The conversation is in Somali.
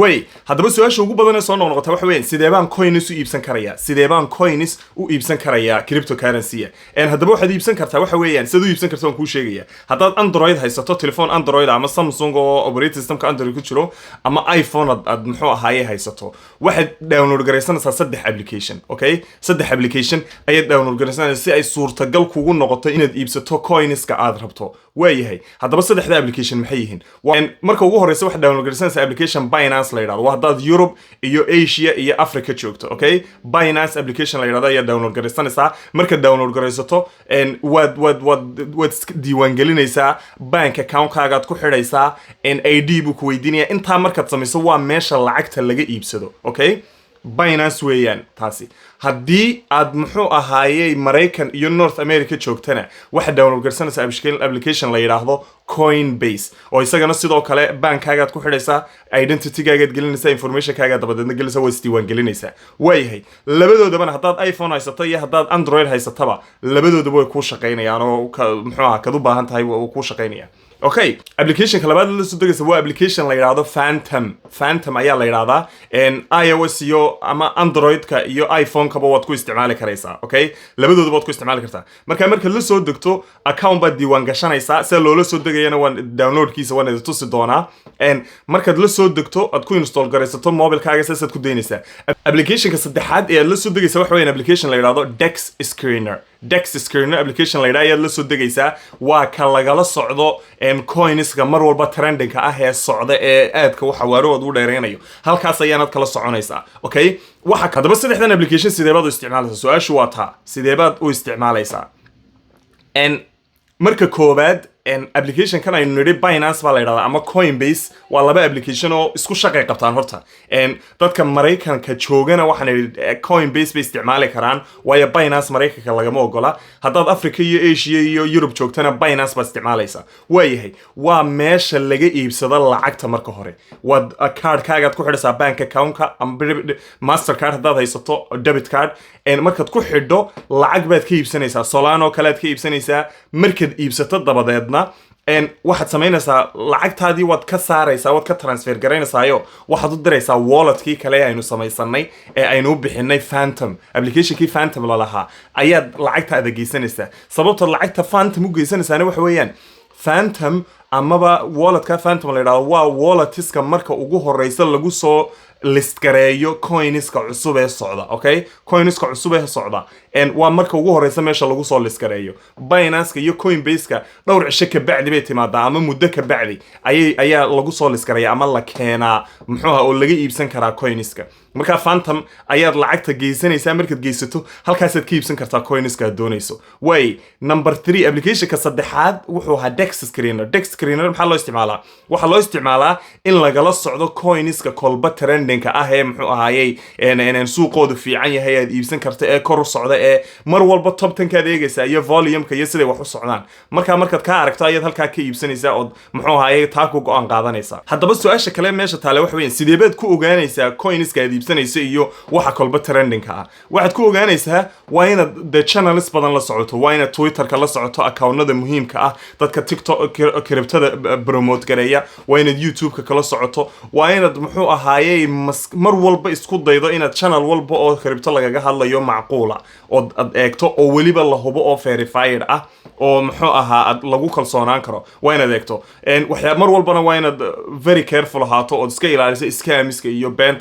way haddaba su-aasha ugu badan ee soo noqnoqota waxa weeyaan sidee baan coins u iibsan karayaa sidee baan coins u iibsan karayaa cryptocurrency haddaba waxaad iibsan kartaa waxa weeyaan sida u iibsan kartaa waan kuu sheegaya haddaad android haysato telephone android ama samsung oo operating systemka android ku jiro ama iphone aad muxuu ahaaye haysato waxaad download garaysanaysaa saddex application okay saddex application ayaad download garaysanaysaa si ay suurtagal kugu noqoto inaad iibsato coinska aad rabto waayahay haddaba saddexda application maxay yihiin marka ugu horeysa waxaad download garaysanaysaa application Binance la yiraahdo waa haddaad Europe iyo Asia iyo Africa joogto okay Binance application la yiraahdo ayaa download garaysanaysaa marka download garaysato waad diiwaan gelinaysaa bank account-kaaga aad ku xidhaysaa ID buu ku weydiinaya intaa markaad samayso waa meesha lacagta laga iibsado okay Binance weeyaan taasi haddii aad muxuu ahaayay Mareykan iyo North America joogtana waxa download garsanaysa application la yiraahdo Coinbase oo isagana sidoo kale bank-kaaga aad ku xidhaysaa identity-gaaga aad gelinaysaa information-kaaga dabadeedna gelinaysaa waa isdiiwaan gelinaysaa waayahay labadoodaba haddaad iPhone haysato iyo haddaad Android haysataba labadoodaba way ku shaqeynayaan oo muxuu ahaa kad u baahan tahay oo ku shaqeynaya okay application labaad la soo degaysa waa application la yiraahdo Phantom ayaa la yiraahdaa iOS iyo ama Android-ka iyo iPhone-ka waad ku isticmaali karaysaa okay labadooduba waad ku isticmaali kartaa marka la soo degto account baad diiwaan gashanaysaa si loola soo degayana waan download-kiisa waan idin tusi doonaa markaad la soo degto aad ku install garaysato mobile-kaaga saad ku deynaysaa application-ka saddexaad ee aad la soo degaysa waxa weeyaan application la yiraahdo Dex Screener application la yiraahdo aad la soo degaysaa waa ka lagala socdo coinska mar walba trending-ka ah ee socda ee aadka waxa waarooda u dheereynayo halkaas ayaanad kala soconaysaa okay waxa kadaba saddexdan application sidee baad u isticmaalaysaa su'aashu waa taa sidee baad u isticmaalaysaa marka koobaad application kan aynu nidhi Binance baa la yiraahdaa ama Coinbase waa laba application oo isku shaqay qabtaan horta dadka Mareykanka joogana waxaan nidhi Coinbase bay isticmaali karaan waayo Binance Mareykanka lagama ogola haddaad Africa iyo Asia iyo Europe joogtana Binance baa isticmaalaysa waayahay waa meesha laga iibsado lacagta marka hore waad card-kaaga aad ku xidhaysaa bank account-ka ama Mastercard haddaad haysato debit card markaad ku xidho lacag baad ka iibsanaysaa Solano kale aad ka iibsanaysaa markaad iibsato dabadeedna waxaad samaynaysaa lacagtaadii waad ka saaraysaa waad ka transfer garaynaysaa waxaad u diraysaa wallet-kii kale aynu samaysanay ee aynu u bixinay Phantom application-kii Phantom la lahaa ayaad lacagtaada geysanaysaa sababta lacagta Phantom u geysanaysaana waxa weeyaan Phantom amaba wallet-ka Phantom la yiraahdo waa wallet-iska marka ugu horeysa lagu soo list gareeyo coinska cusub ee socda okay coinska cusub ee socda waa marka ugu horeysa meesha lagu soo list gareeyo Binance iyo Coinbase-ka dhowr cisho ka bacdi bay timaadaa ama muddo ka bacdi ayaa lagu soo list gareeyaa ama la keenaa muxuu ahaa oo laga iibsan karaa coinska marka Phantom ayaad lacagta geysanaysaa markaad geysato halkaasaad ka iibsan kartaa coinska aad doonayso way number 3 application-ka saddexaad wuxuu ahaa Dex Screener maxaa loo isticmaalaa waxaa loo isticmaalaa in lagala socdo coinska kolba trending-ka ah ee muxuu ahaayay suuqoodu fiican yahay aad iibsan karto ee kor u socda ee mar walba top 10 ka adeegaysa iyo volume-ka iyo siday wax u socdaan markaad ka aragto ayaad halkaa ka iibsanaysaa oo muxuu ahaayay taa ku go'aan qaadanaysaa haddaba su'aasha kale meesha taale waxa weeyaan sidee baad ku ogaanaysaa coinska aad iibsanayso iyo waxa kolba trending-ka ah waxaad ku ogaanaysaa waa inaad the channels badan la socoto waa inaad Twitter-ka la socoto account-nada muhiimka ah dadka TikTok crypto-da promote gareeya waa inaad YouTube-ka kala socoto waa inaad muxuu ahaayay mar walba isku daydo inaad channel walba oo crypto lagaga hadlayo macquula oo aad eegto oo waliba la hubo oo verified ah oo muxuu ahaa lagu kalsoonaan karo waa inaad eegto waxyaabo mar walbana waa inaad very careful ahaato oo iska ilaaliso scamska iyo beenta